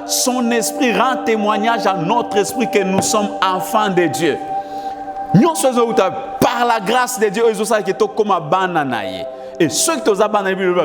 son esprit rend témoignage à notre esprit que nous sommes enfants de Dieu. Nous sommes par la grâce de Dieu, et ceux qui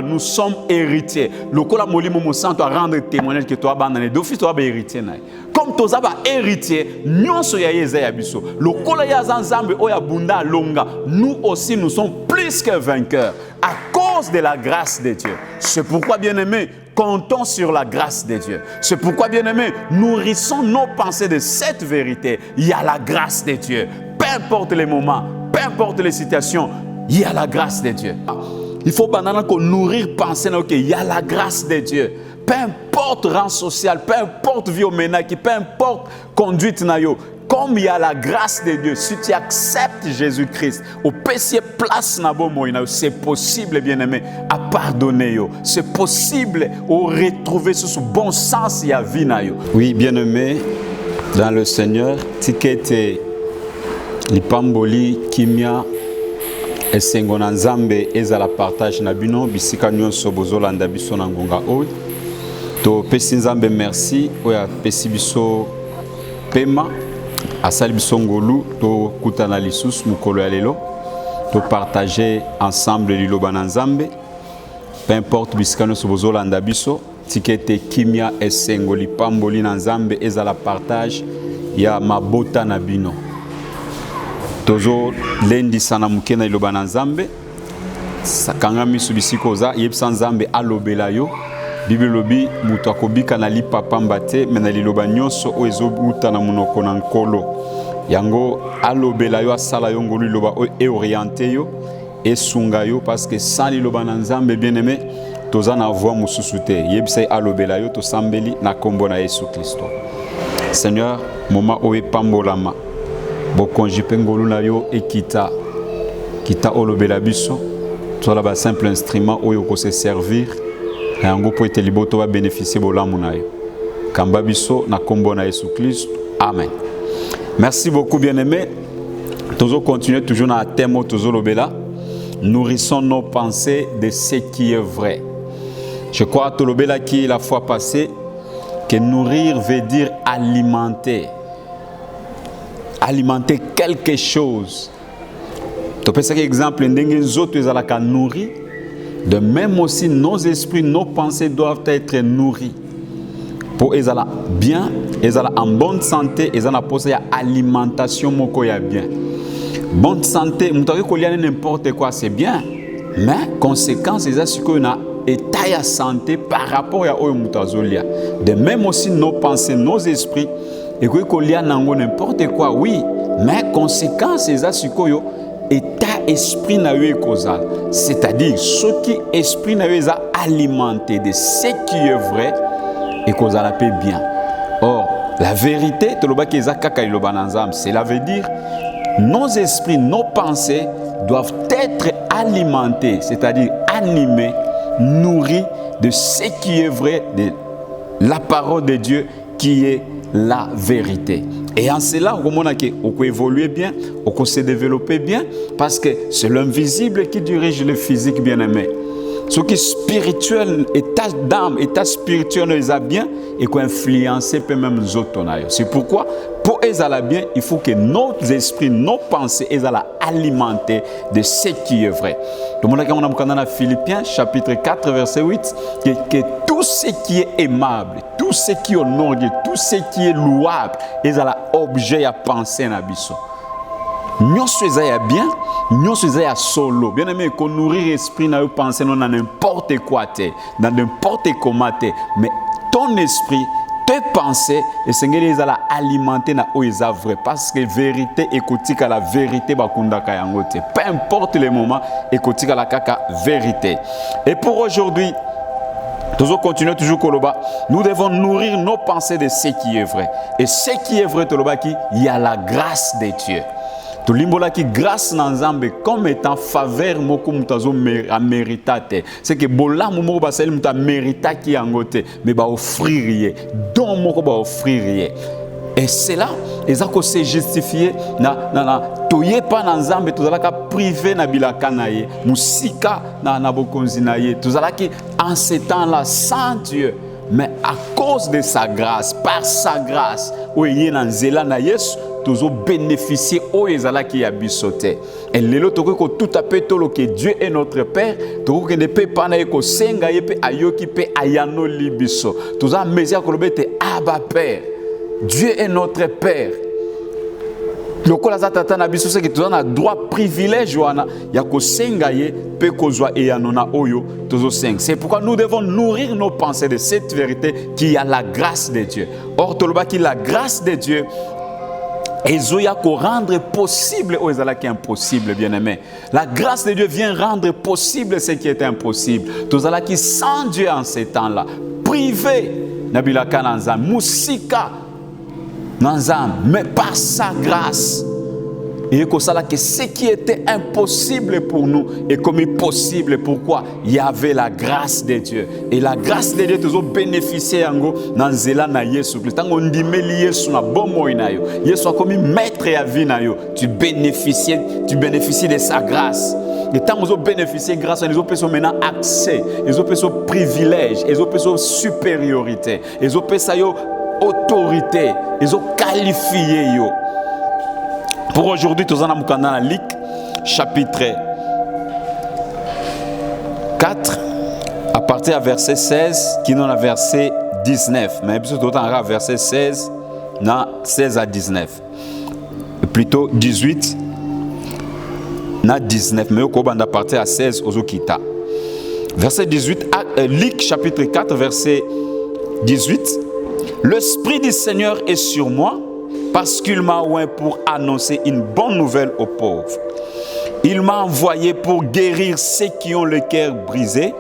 nous sommes héritiers. Le cola molimo mo santo rendre témoignage que toi banane d'office toi héritier na. Comme toi ba héritier, nyonso ya yeza ya biso. Le cola ya zanzambe oya bunda longa. Nous aussi nous sommes plus que vainqueurs à cause de la grâce de Dieu. C'est pourquoi bien-aimés, comptons sur la grâce de Dieu. C'est pourquoi bien-aimés, nourrissons nos pensées de cette vérité. Il y a la grâce de Dieu. Peu importe les moments, peu importe les situations, il y a la grâce de Dieu. Il faut qu'on nourrir penser qu'il y a la grâce de Dieu. Peu importe rang social, peu importe vie au ménage, peu importe conduite, comme il y a la grâce de Dieu, si tu acceptes Jésus-Christ, au péché place c'est possible, bien-aimé, à pardonner. C'est possible de retrouver ce bon sens il y a vie. Oui, bien-aimé, dans le Seigneur, tikete lipamboli kimia esengo na nzambe ezala partage na bino bisika nyonso bozolanda biso na ngonga oyo to pesi nzambe merci oya pesi biso pema asali biso ngolu to kutana lisusu mukolo ya lelo to partager ensemble liloba na nzambe peu importe bisika nyonso bozolanda biso tikete kimia esengo lipamboli na nzambe ezala partage ya mabota na bino. Tozo lendi sana mukena iloba na nzambe sakanga misu bisiko za yebisa nzambe alobela yo Bible lobi mutu akobika na lipa pamba te mena liloba nyonso o ezobuta na munoko na nkolo yango alobela yo asala yo ngolu liloba o orienté yo esunga yo parce que sans liloba na nzambe bien-aimé toza na voix mususu te yebisa alobela yo to sambeli na kombo na Yesu Kristo. Seigneur moma o epambolama bokonji pengolu na yo ekita kita olobela biso tola ba simple instrument oyo ko se servir yango po ete liboto va bénéficier bolamu na yo kamba biso na kombo na Yesu Christ. Amen. Merci beaucoup bien-aimés. Toujours continuer toujours na thème toujours lobela. Nourrissons nos pensées de ce qui est vrai. Je crois to lobela qui la fois passée que nourrir veut dire alimenter. Alimenter quelque chose. Tu peux par exemple, nourrir. De même aussi, nos esprits, nos pensées doivent être nourris. Pour être bien, être en bonne santé, être en alimentation bien. Bonne santé, n'importe quoi, c'est bien. Mais conséquence, c'est ce qu'on a état de santé par rapport à Mutazolia. De même aussi, nos pensées, nos esprits, et que y a n'importe quoi, oui, mais conséquence c'est ça que état esprit na eu causal, c'est-à-dire ce qui esprit na eu alimenté de ce qui est vrai et causal la paix bien. Or la vérité cela veut dire nos esprits, nos pensées doivent être alimentés, c'est-à-dire animés, nourris de ce qui est vrai, de la parole de Dieu qui est la vérité. Et en cela, on peut évoluer bien, on peut se développer bien, parce que c'est l'invisible qui dirige le physique bien-aimé. Ce qui est spirituel, état d'âme, état spirituel, ils ont bien et qu'on influence peut même les autres. C'est pourquoi, pour les aller bien, il faut que nos esprits, nos pensées, ils soient alimentés de ce qui est vrai. Donc, on a dans Philippiens, chapitre 4, verset 8, que tout ce qui est aimable, tout ce qui est honorable, tout ce qui est louable, ils sont objet à penser dans biso. Nous sommes bien, nous sommes solo. Bien aimé, qu'on nourrit l'esprit, nous pensons dans n'importe quoi, dans n'importe comment, mais ton esprit, tes pensées, et Seigneur les a alimenté na oisa vrai, parce que vérité écoutique à la vérité bakunda kayangote. Peu importe les moments, écoutique à la kaka vérité. Et pour aujourd'hui, toujours continuer toujours Koloba, nous devons nourrir nos pensées de ce qui est vrai. Et ce qui est vrai, Toloba, il y a la grâce de Dieu. To limbola ki grâce na nzambe comme étant faveur moko mutazo méritate. C'est que bola moko basali muta mérita ki yangote mais ba offrir don moko ba offrir. Et c'est là ezako se justifier na toye pa na nzambe tozalaka privé na bilaka na ye musika na bokonzi na ye tozalaki en ce temps là sans Dieu. mais à cause de sa grâce, par sa grâce, oye na nzela na Yesu, tozo bénéficier o ezala ki ya bisote. Et lelo toko ko tout à fait tolo que Dieu est notre Père, toko que ne peut pas na ko senga yepe ayoki pe ayano libiso. Toza mesia ko lobete Abba Père. Dieu est notre Père. Lokola za tata na biso c'est que toza na droit privilège wana ya ko senga ye pe ko zwa eyano na oyo tozo senga. C'est pourquoi nous devons nourrir nos pensées de cette vérité qui a la grâce de Dieu. Or toloba ki la grâce de Dieu et Zoya ko rendre possible aux ala qui est impossible, bien-aimé. La grâce de Dieu vient rendre possible ce qui est impossible. Tous ala qui sans Dieu en ces temps-là, privé, Nabilaka Nanzam, Moussika Nanzam, mais par sa grâce. Et que ce qui était impossible pour nous est commis possible. Pourquoi? Il y avait la grâce de Dieu. Et la grâce de Dieu, tu as bénéficié dans Zéla na Yesu. Quand on dit Yesu na bomo inayo, Yesu a commis maître à vie na yo. Tu bénéficies de sa grâce. Et tant que vous bénéficiez grâce à nous, vous avez maintenant accès, vous avez privilège, vous avez supériorité, vous avez autorité, vous avez qualifié. Pour aujourd'hui, nous allons dans Luc, chapitre 4, à partir du verset 16, qui est dans le verset 19. Mais plutôt dans le verset 16, 16 à 19. Plutôt 18, na 19. Mais on va partir à 16 aux Okita. Verset 18, Luc, chapitre 4, verset 18. L'Esprit du Seigneur est sur moi, parce qu'il m'a oint pour annoncer une bonne nouvelle aux pauvres. Il m'a envoyé pour guérir ceux qui ont le cœur brisé,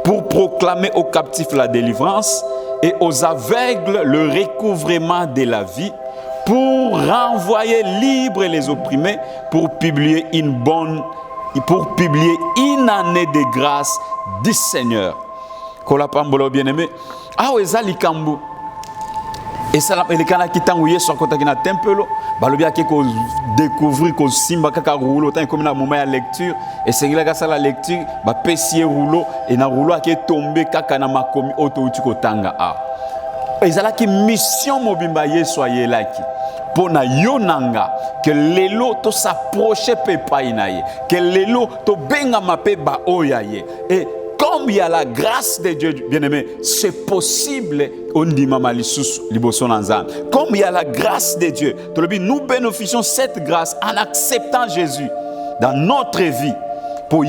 pour proclamer aux captifs la délivrance et aux aveugles le recouvrement de la vie, pour renvoyer libres les opprimés, pour publier une année de grâce du Seigneur. Kolapambolo bien-aimé. Ah oui, Zalikambu. Et ça, les canards qui t'ont oublié sur le côté de la temple, balobia qui ko découvrir ko simba kaka rouleau, tant comme na moment de lecture, et c'est là que la lecture, ba pesier rouleau et na rouleau qui est tombé kaka na makomi auto utiko tanga a. Et ça là qui mission mobimba soyez là qui pour na yonanga que lelo to s'approcher pe pa inaye, que lelo to benga mape ba oyaye et comme il y a la grâce de Dieu, bien-aimé, c'est possible. Comme il y a la grâce de Dieu, nous bénéficions de cette grâce en acceptant Jésus dans notre vie pour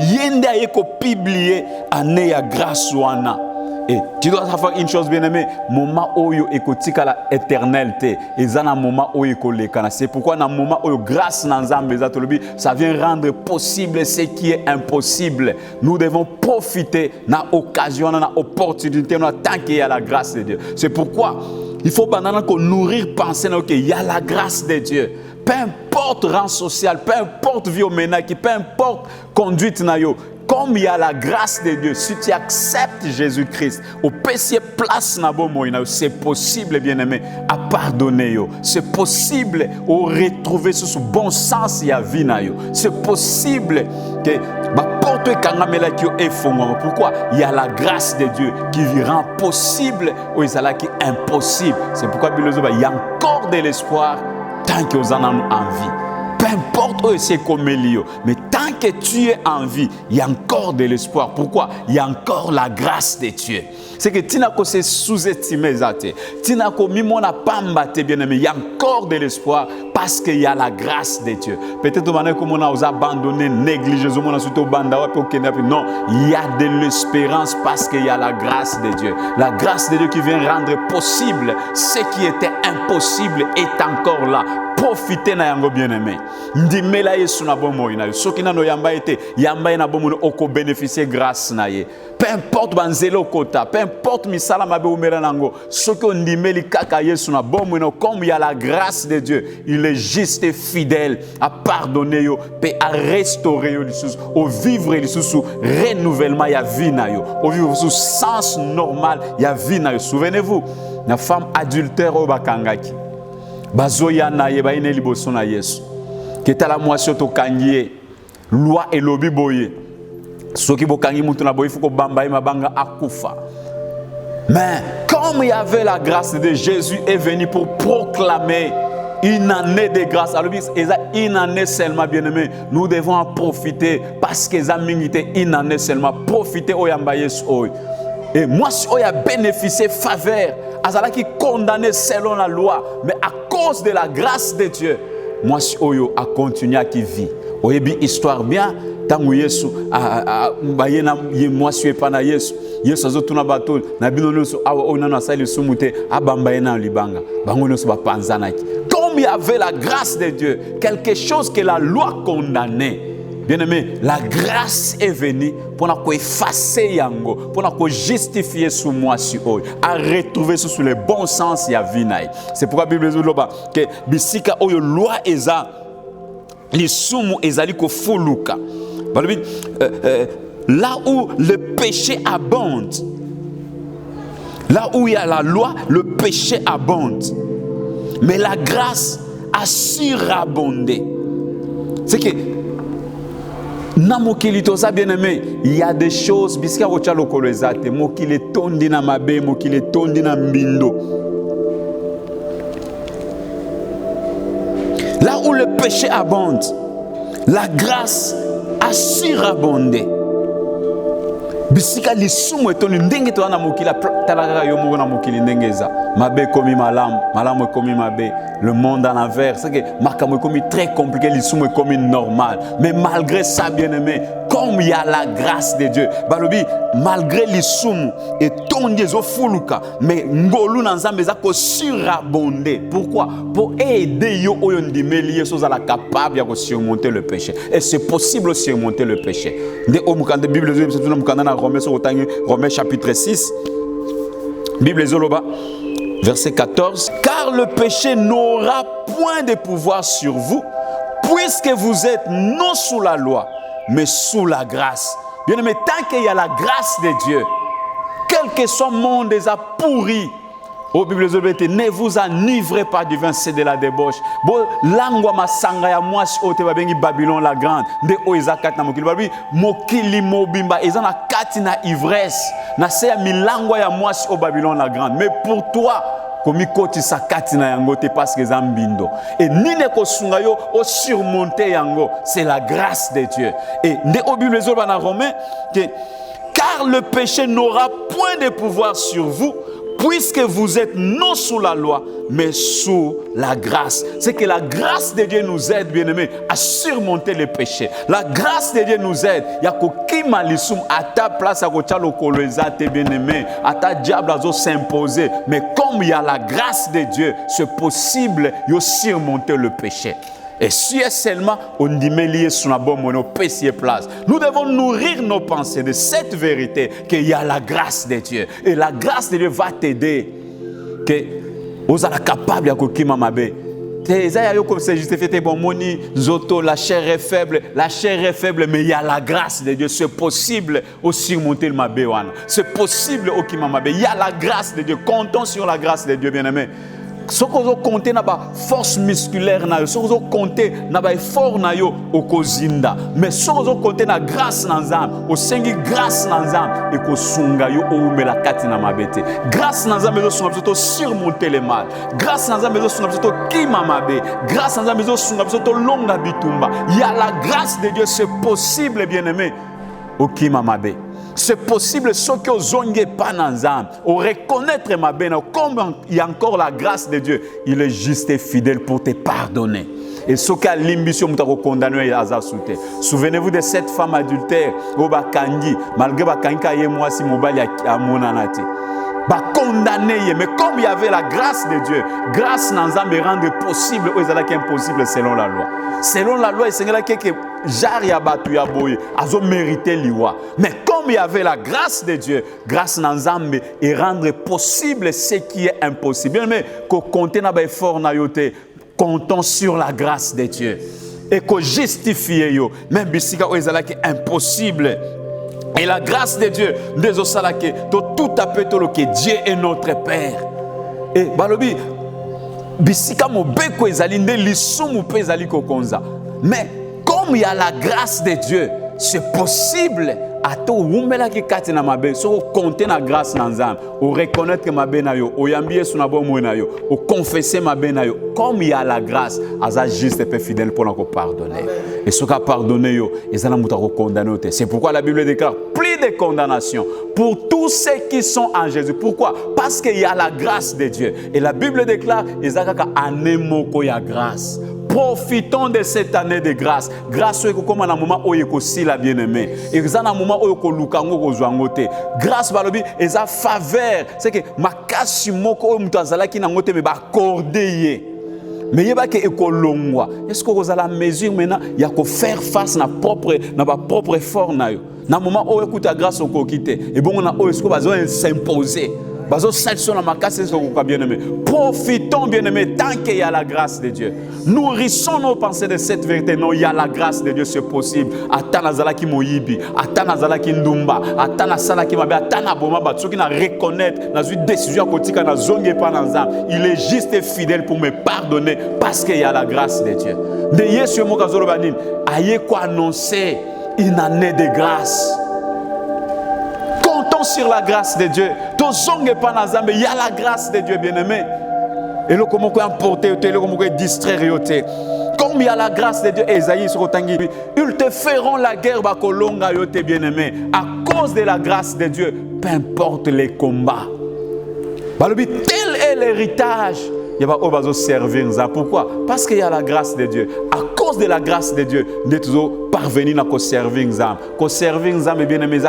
publier année à grâce wana. Et tu dois savoir une chose, bien-aimé, moment où il y a la éternité, et ça na moment où il y a c'est pourquoi dans moment où grâce ça vient rendre possible ce qui est impossible. Nous devons profiter de l'occasion, de l'opportunité, tant qu'il y a la grâce de Dieu. C'est pourquoi il faut nourrir penser qu'il y a la grâce de Dieu. Peu importe rang social, peu importe vie au ménage, peu importe conduite nayo. Comme il y a la grâce de Dieu, si tu acceptes Jésus-Christ, au péché place na bomo, c'est possible, bien-aimé, à pardonner. C'est possible de retrouver ce bon sens y a vie na yo. C'est possible que ma porte kangamela qui est fondement. Pourquoi? Il y a la grâce de Dieu qui rend possible ou il y a qui est impossible. C'est pourquoi il y a encore de l'espoir tant que vous en avez envie. Peu importe où c'est comme Elio, mais tant que tu es en vie, il y a encore de l'espoir. Pourquoi? Il y a encore la grâce de Dieu. C'est que tu n'as pas sous-estimé ça. Tu n'as pas mis mon apambaté, bien-aimé. Il y a encore de l'espoir parce qu'il y a la grâce de Dieu. Peut-être que on a abandonné, négligé, on a surtout abandonné. Non, il y a de l'espérance parce qu'il y a la grâce de Dieu. La grâce de Dieu qui vient rendre possible ce qui était impossible est encore là. Profitez na yango bien-aimé. Ndimela Yesu na bomo ina. Soki na no yamba na bomo oko bénéficier grâce na ye. Peu importe banzelo kota, peu importe misala mabe umera nango. Soki ndimeli kaka Yesu na bomo ina comme il y a la grâce de Dieu, il est juste et fidèle à pardonner yo, pe à restaurer yo lissus, au vivre lissus renouvellement ya vie na yo, au vivre sous sens normal ya vie na yo. Souvenez-vous, la femme adultère au bakangaki. Bazoya na ye ba ine liboso na Yesu. Keta la moisson to kangie loi et lobi boye. Soki bokangi mutu na boye fuko bamba mabanga akufa. Mais comme Comme il y avait la grâce de Dieu, Jésus est venu pour proclamer une année de grâce. Alors, une année seulement, bien-aimé. Nous devons en profiter parce que ça une année seulement. Profiter au Yambayes. Et moi, si on a bénéficié faveur, Azala qui condamné selon la loi, mais à cause de la grâce de Dieu, moi, si on a continué à qui vit. On a une histoire bien. Tangu Yesu bayena moi suis pas na Yesu Yesu azotuna bato na bino nyonso awa onana asali sumute abamba yena libanga bango nyonso bapanzanaki. Comme il y avait la grâce de Dieu, quelque chose que la loi condamnait, bien aimé, la grâce est venue pour effacer yango, pour justifier sous moi sur eux, à retrouver sous le bon sens ya vinaï. C'est pourquoi la Bible dit que bisika oyo loi eza lisumu ezali ko fuluka. Là où le péché abonde, là où il y a la loi, le péché abonde. Mais la grâce a surabondé. C'est que, na mokili toza bien aimé, il y a des choses, bisika rocha lokolezate, mokili tondi na mabe, mokili tondi na mbindo. Là où le péché abonde, la grâce a surabondé. Bisika lisumu etoni ndenge to na mokili talaka yo moko na mokili ndengeza mabe komi malamu komi mabe, le monde en envers, c'est que makambo komi très compliqué, lisumu komi normal, mais malgré ça bien aimé, comme il y a la grâce de Dieu, balobi malgré lisumu et tondi zo fuluka, mais ngolu na nzambe za ko surabonder. Pourquoi? Pour aider yo oyo ndimeli yeso za la capable de surmonter le péché. Et c'est possible de surmonter le péché. De o mukande Bible zo c'est mukanda na Romains chapitre 6. Bible zoloba verset 14. Car le péché n'aura point de pouvoir sur vous, puisque vous êtes non sous la loi, mais sous la grâce. Bien aimé, tant qu'il y a la grâce de Dieu, quel que soit le monde des a pourri, au Bible ne vous enivrez pas du vin, c'est de la débauche. Bon, langwa masanga ya mwasi ote babengi Babylone la grande. De oizakat na mokili babi mokili mobimba ezana kati na ivresse. Na se ya milangwa ya mwasi o Babylone la grande. Mais pour toi, komi koti sa kati na yango te parce que zambindo. Et nine ko sunga yo o surmonter yango, c'est la grâce de Dieu. Et de au Bible na Romains que car le péché n'aura point de pouvoir sur vous, puisque vous êtes non sous la loi, mais sous la grâce. C'est que la grâce de Dieu nous aide, bien-aimés, à surmonter les péchés. La grâce de Dieu nous aide. Il y a kokima lisum à ta place à kochalo kolezate, bien-aimés, à ta diable à s'imposer. Mais comme il y a la grâce de Dieu, c'est possible de surmonter le péché. Et si seulement on dit lié sur la bonne place, nous devons nourrir nos pensées de cette vérité qu'il y a la grâce de Dieu. Et la grâce de Dieu va t'aider. Que vous êtes capable de kokima mabe. La chair est faible, mais il y a la grâce de Dieu. C'est possible de surmonter le mabe. C'est possible au kima mabe. Il y a la grâce de Dieu. Comptons sur la grâce de Dieu, bien-aimé. Si vous comptez na ba force musculaire na yo, si vous comptez na ba effort na yo okozinda, mais si vous comptez na grâce na nzambe, osengi grâce na nzambe et ko sunga yo oumela kati na mabete. Grâce na nzambe zo sunga biso surmonter le mal. Grâce na nzambe zo sunga biso kima mabe. Grâce na nzambe zo sunga biso longa bitumba. Il y a la grâce de Dieu, c'est possible, bien-aimé, au kima mabe. C'est possible, ce que vous n'avez pas dans l'âme, au reconnaître ma béne, comme il y a encore la grâce de Dieu, il est juste et fidèle pour te pardonner. Et ce qui a l'ambition de condamner à Azasouté. Souvenez-vous de cette femme adultère, malgré que moi si mobile à Monanati. Condamné, mais comme il y avait la grâce de Dieu, grâce dans l'âme rend possible ou est impossible selon la loi. Selon la loi, c'est que Jari abatu ya boye, azo mérité liwa. Mais comme il y avait la grâce de Dieu, grâce dans l'âme et rendre possible ce qui est impossible. Mais qu'on compte na ba effort na yote, comptons sur la grâce de Dieu et qu'on justifie yo, même bisika ou est impossible. Et la grâce de Dieu, tout à fait que Dieu est notre Père. Et balobi, bisika mo beko ezali nde lisumu pe ezali kokonza. Mais comme il y a la grâce de Dieu, c'est possible ato wumbela ki kati na mabe so compter na grâce na nzambe o reconnaître que mabe na yo o yambi Yesu na bomo na yo o confesser mabe na yo comme il y a la grâce aza juste et fidèle pour nous pardonner. Et ce qu'a pardonné yo ezana muta ko condamner. C'est pourquoi la Bible déclare plus de condamnation pour tous ceux qui sont en Jésus. Pourquoi? Parce qu'il y a la grâce de Dieu. Et la Bible déclare ezaka ka anemoko ya grâce. Profitons de cette année de grâce. Grâce au comme na moment où il la bien-aimé. Et ça na moment où il lukango ko zwangote. Grâce balobi eza faveur. C'est que makasi moko o mutazala ki na ngote me ba accorder. Mais il y a que ekolongwa. Est-ce que vous avez la mesure maintenant il y a que faire face na propre effort na yo. Na moment où écoute la grâce au kokité. Et bon on a est-ce que va s'imposer. Profitons, bien-aimés, tant qu'il y a la grâce de Dieu. Nourrissons nos pensées de cette vérité. Non, il y a la grâce de Dieu, c'est possible. Atana ki moyibi, atana ki ndumba, atana sala ki mabe, atana boma batsu qui na reconnaître, na une décision kotika na zonge pa nanzam. Il est juste et fidèle pour me pardonner parce qu'il y a la grâce de Dieu. De Yesu mo kazolo banin, aye ko annoncer une année de grâce. Sur la grâce de Dieu. Il y a la grâce de Dieu, bien-aimé. Et là, comment on emporter, comment on distraire. Comme il y a la grâce de Dieu, Esaïe sur Otangi, ils te feront la guerre, bien-aimé. À cause de la grâce de Dieu, peu importe les combats. Tel est l'héritage. Il va au servir. Pourquoi? Parce qu'il y a la grâce de Dieu. À cause de la grâce de Dieu, nous devons parvenir à servir. Qu'on servir, bien aimé,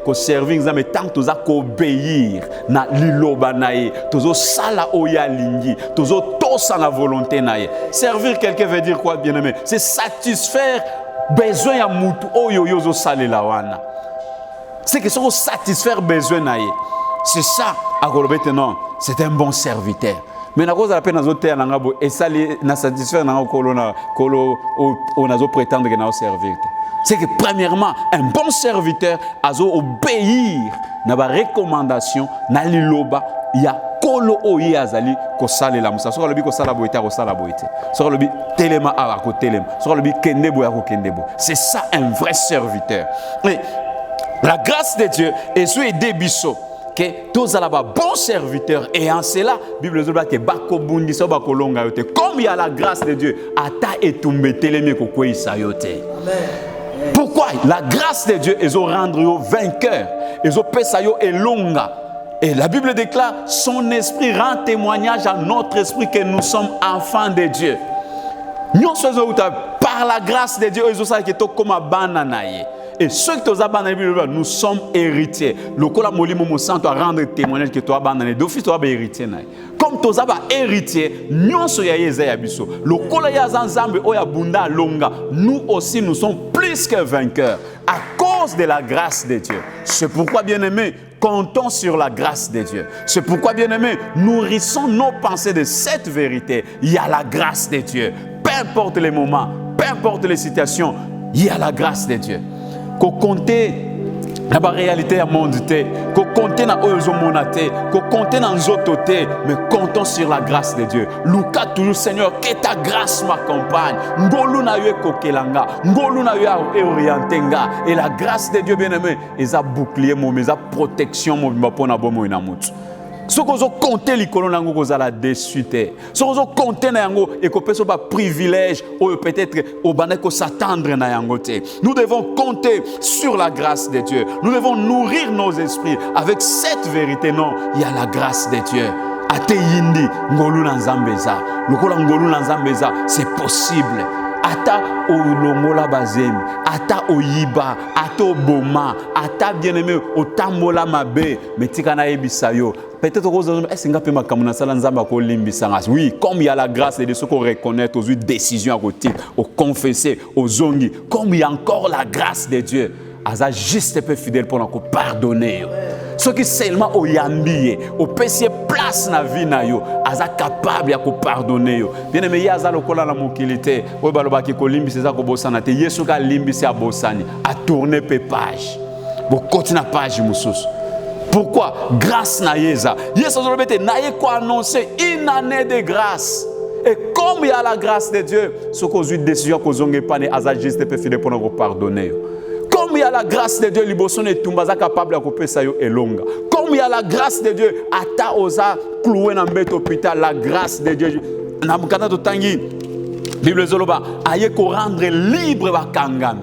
qu'on servir, tant que nous obéir na liloba nae, nous sala oya lingi, nous tous la volonté nae. Servir quelqu'un veut dire quoi, bien aimé? C'est satisfaire besoin ya mutu oyo yozo sale la wana. C'est que ça satisfaire besoin nae. C'est ça, non, c'est un bon serviteur. Mais na cause la peine nazo terre nanga bo et ça na satisfaire nanga kolona kolo on azo prétendre que na servir. C'est que premièrement, un bon serviteur azo obéir na ba recommandation na liloba ya kolo oyi azali ko sala la musa so lobi ko sala boité ko sala boité. So lobi telema a ko telema. So lobi kendebo ya ko kendebo. C'est ça un vrai serviteur. Et la grâce de Dieu est sur aider biso. Tous à la bon serviteur et en cela Bible dit que bakobundi so bakolonga yote comme il y a la grâce de Dieu ata etumbe telemi ko kwisa yote. Amen. Pourquoi la grâce de Dieu est au rendre yo vainqueur et au pesa yo elonga et la Bible déclare son esprit rend témoignage à notre esprit que nous sommes enfants de Dieu. Nous sommes par la grâce de Dieu ils ont ça que to comme bananaye. Et ceux qui t'ont abandonné, nous sommes héritiers. Le cola molimo mo santo rendre témoignage que tu as abandonné. D'office tu as héritier. Comme tu as héritier, nous sommes ya biso. Le cola ya zanzambe oya bunda longa. Nous aussi nous sommes plus que vainqueurs à cause de la grâce de Dieu. C'est pourquoi bien-aimés, comptons sur la grâce de Dieu. C'est pourquoi bien-aimés, nourrissons nos pensées de cette vérité. Il y a la grâce de Dieu. Peu importe les moments, peu importe les situations, il y a la grâce de Dieu. Qu'on compte na ba réalité à monde qu'on compte na ozo monate qu'on compte na nzoto te mais comptons sur la grâce de Dieu. Luka toujours Seigneur que ta grâce m'accompagne. Ngolu na yo kokelanga, ngolu na yo orientenga et la grâce de Dieu bien-aimé, eza bouclier mo eza protection mo pona bomo ina mutu. Ce que vous comptez l'icône nango vous allez dessus te. Ce que vous comptez na yango et que peut-être pas privilège ou peut-être au baneko s'attendre na yango te. Nous devons compter sur la grâce de Dieu. Nous devons nourrir nos esprits avec cette vérité. Non, il y a la grâce de Dieu. Ate yindi ngolu na nzambeza. Lokola ngolu na nzambeza, c'est possible. Ata olongola bazemi, ata oyiba, ata oboma, ata bien-aimé otambola mabe, metika na ebisa yo. Peut-être que est-ce que ma kamuna sala nzamba ko limbisa. Oui, comme il y a la grâce de Dieu, qu'on reconnaît aux décisions à côté, au confesser, aux zongi, comme il y a encore la grâce de Dieu, asa juste un peu fidèle pour nous pardonner. Ce qui seulement au yambiye, au péché place na vie na yo, asa capable ya ko pardonner yo. Bien aimé yaza lokola na mokilité, o baloba ki ko limbisa za ko bosana te, Yesu ka limbisa bosani, a tourner pe page. Bo continue page mususu. Pourquoi? Grâce na yeza. Yesu zolobete na ye ko annoncer une année de grâce. Et comme il y a la grâce de Dieu, ce qu'on a eu décision qu'on a pas asa juste pe fidèle pour nous pardonner. Comme il il y a la grâce de Dieu, liboson et tumbaza capable de couper ça yo elonga. Comme il y a la grâce de Dieu, ata osa cloué dans bet hôpital, la grâce de Dieu. Na mukata to tangi Bible zoloba aye ko rendre libre ba kangami.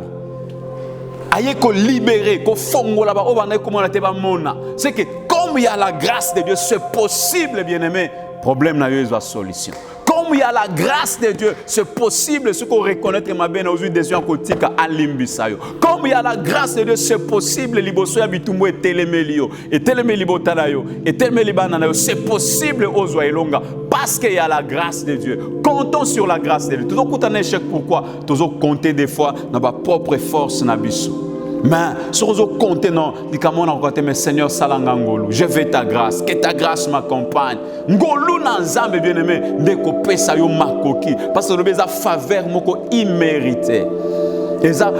Aye ko libérer, ko fongola ba obana ko mona te ba mona. C'est que comme il y a la grâce de Dieu, c'est possible, bien-aimé, problème na yo ezwa solution. Comme il y a la grâce de Dieu, c'est possible ce qu'on reconnaît ma bien aujourd'hui des gens côtiques à l'imbisayo. Comme il y a la grâce de Dieu, c'est possible liboso ya bitumbo et telemelio et telemelibo tanayo et telemelibananayo, c'est possible aux oilonga parce qu'il y a la grâce de Dieu. Comptons sur la grâce de Dieu. Toujours quand on a un échec, pourquoi? Toujours compter des fois dans ma propre force nabiso. Mais si vous comptez, non, mais Seigneur Salangangolu, je veux ta grâce, que ta grâce m'accompagne. Ngolu nanzambe bien-aimé, ndeko pesa yo makoki, parce que le beza faveur moko imméritée. Eza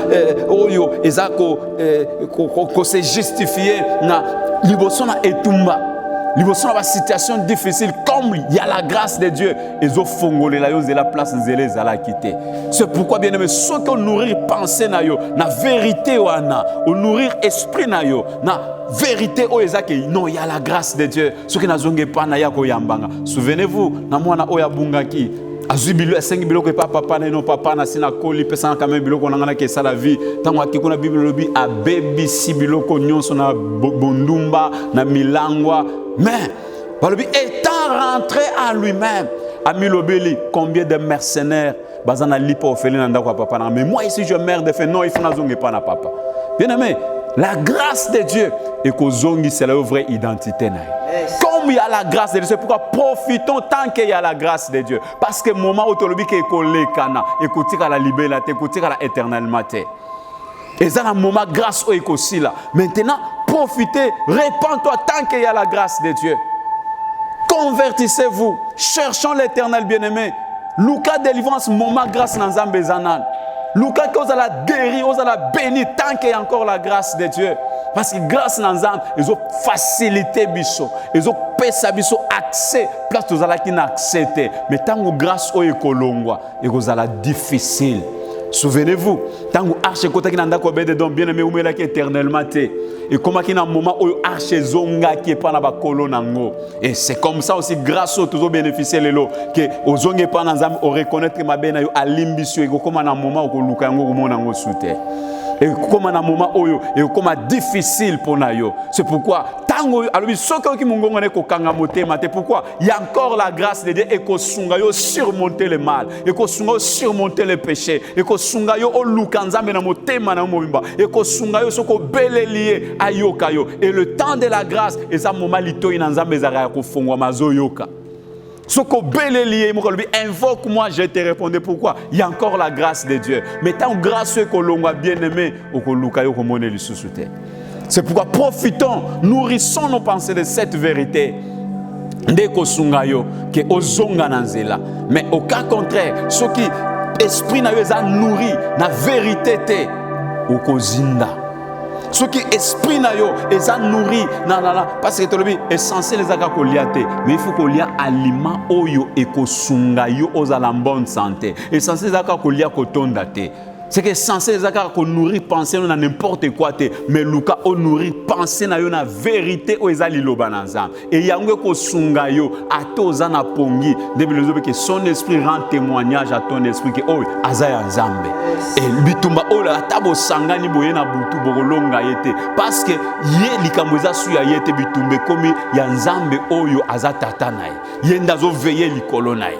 oyo, eza ko se justifier na liboso na etumba. Liboso na situation difficile, comme il y a la grâce de Dieu, ils ont fongolé la yose de la place zélé zala quitté. C'est pourquoi bien aimé, ceux qui ont nourrir pensée na yo, na vérité wana, ou nourrir esprit na yo, na vérité o ezaki, non, il y a la grâce de Dieu. Ceux qui n'ont pas na yako yambanga. Souvenez-vous, na mwana oya bungaki. Azubilo esengi biloko pa papa na no papa na sina koli pesa quand même biloko nangana ke sala vie tango akikuna Bible lobi a baby si biloko nyonso na bondumba na milangwa mais balobi étant rentré à lui-même a milobeli combien de mercenaires bazana lipa ofeli na ndako papa na mais moi ici je meurs de fait non il faut nazonge pas na papa bien aimé la grâce de Dieu et kozongi c'est la vraie identité na. Comme il y a la grâce de Dieu, c'est pourquoi profitons tant qu'il y a la grâce de Dieu. Parce que le moment où tu es kolekana, écoutez la liberté, écoutez la éternellement. Et ça, le moment grâce au écosi là. Maintenant, profitez, répands-toi tant qu'il y a la grâce de Dieu. Convertissez-vous, cherchons l'éternel bien-aimé. Luka délivrance, moment grâce dans Zambezanan. Luka qui a la guéri, qui a la béni tant qu'il y a encore la grâce de Dieu. Parce que grâce à nous, ils ont facilité biso, ils ont payé biso accès, place aux ala qui n'acceptent. Mais tant que grâce au écolongwa, et aux ala difficile. Souvenez-vous, tant que arche kota qui n'anda kobe de don bien aimé ou mela qui éternellement té. Et comment qu'il y a un moment où arche zonga qui est pas na ba kolonango. Et c'est comme ça aussi grâce au toujours bénéficier les lots que aux zonga pas na zam au reconnaître ma bena yo alimbisio et comment na moment où luka ngo monango soute. Et comme un moment oyo et comme difficile pour nayo. C'est pourquoi tango alors soka ki mungonga ne ko kanga motema te pourquoi il y a encore la grâce de Dieu et ko sunga yo surmonter le mal et ko sunga surmonter le péché et ko sunga yo olukanzambe na motema na mobimba et ko sunga yo soko belelié ayoka yo et le temps de la grâce et ça moment lito ina nzambe zaka ko fongwa mazoyoka. Soko belelié invoque-moi, je te répondrai pourquoi. Il y a encore la grâce de Dieu. Mais tant grâce que l'on a bien aimé, c'est pourquoi profitons, nourrissons nos pensées de cette vérité. Mais au cas contraire, ceux qui esprit n'a pas nourri, la vérité au kozinda. Ceux qui esprit na yo eza nourri parce que tolobi essentiel ezaka koliate mais il faut kolia aliment oyo ekosunga yo ozala bonne santé essentiel ezaka kolia kotonda te c'est que censé ezaka ko nourrir penser na n'importe quoi te mais luka o nourrir penser na yo na vérité o ezali loba na nzambe et yango ko sunga yo atoza na pongi debilozo que son esprit rend témoignage à ton esprit que oh azaya nzambe et bitumba ola tabo sangani boye na butu bokolonga yete parce que ye likamweza suya yete bitumbe komi ya nzambe oyo azatata naye yenda zo veiller likolo naye.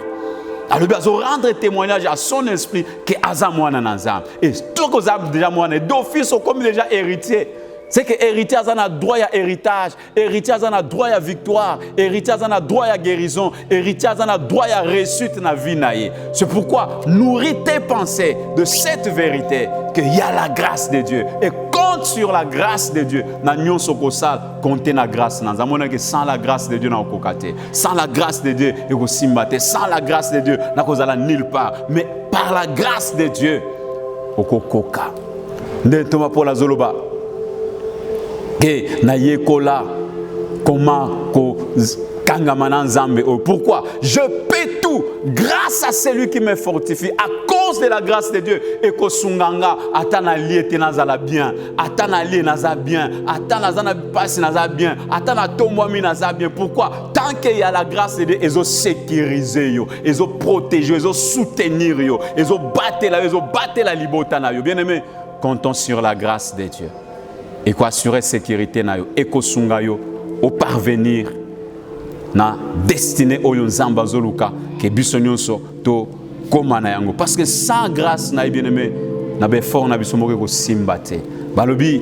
Alors, il doit rendre témoignage à son esprit que Azamouana Nazam. Et tout que Azam déjà moine d'office sont comme déjà héritiers. C'est que héritier a droit à héritage, héritier a droit à victoire, héritier a droit à guérison, héritier a droit à réussite dans la vie. C'est pourquoi nourris tes pensées de cette vérité qu'il y a la grâce de Dieu. Et compte sur la grâce de Dieu. N'agnon sokosal compter la grâce. Sans la grâce de Dieu, n'a kokate. Sans la grâce de Dieu, il faut simbate. Sans la grâce de Dieu, n'a kozala nulle part. Mais par la grâce de Dieu, okokoka. Ndetoma pour la zoloba. Que na yekola comment ko kangama nzambe. Pourquoi? Je peux tout grâce à celui qui me fortifie. À cause de la grâce de Dieu. Et que sunganga atana liete nazala bien, atana lié naza bien, atana zana passe naza bien, atana tomboami naza bien. Pourquoi? Tant qu'il y a la grâce de Dieu, ils ont sécurisé yo, ils ont protégé, ils ont soutenu yo, ils ont battu la libotana yo. Bien aimé, comptons sur la grâce de Dieu. Et quoi assurer sécurité na yo, et ko sunga yo au parvenir na destinée oyo nzamba zoluka ke biso nyonso to komana yango. Parce que sans grâce na bien aimé na be fort na biso moko ko simbate balobi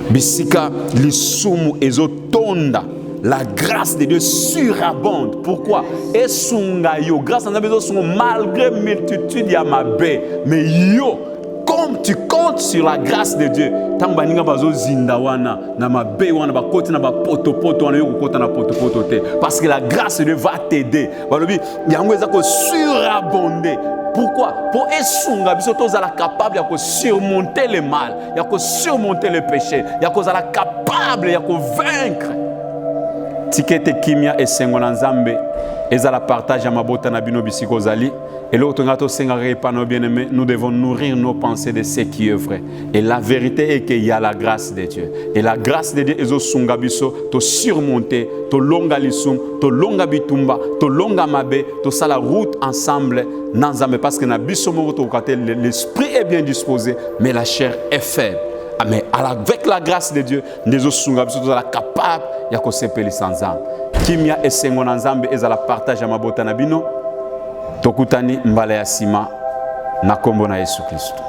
bisika lisumu ezotonda. La grâce de Dieu surabonde. Pourquoi? Et sunga yo grâce na bezo sunga malgré multitude ya mabe, mais yo comme tu comptes sur la grâce de Dieu, tant baninga bazo zinda wana na mabe wana ba koti na ba poto wana yo kota na poto te, parce que la grâce de Dieu va t'aider. Balobi yango ezako surabonder. Pourquoi? Pour esunga biso tozala capable ya ko surmonter le mal, ya ko surmonter le péché, ya ko zala capable ya ko vaincre. Tikete kimia esengo na nzambe ezala partage ya mabota na bino bisiko zali. Et l'autre, nous devons nourrir nos pensées de ce qui est vrai. Et la vérité est qu'il y a la grâce de Dieu. Et la grâce de Dieu est sunga biso, to surmonter, to longa lisum, to longa bitumba, to longa mabe, to sa la route ensemble, nanzame, parce que l'esprit est bien disposé, mais la chair est faible. Mais avec la grâce de Dieu, nous sommes capables de se péler sans âme. Kimia et sengo nanzambe et la partage à mabota nabino. Tokutani mbale ya sima na kombo na Yesu Kristo.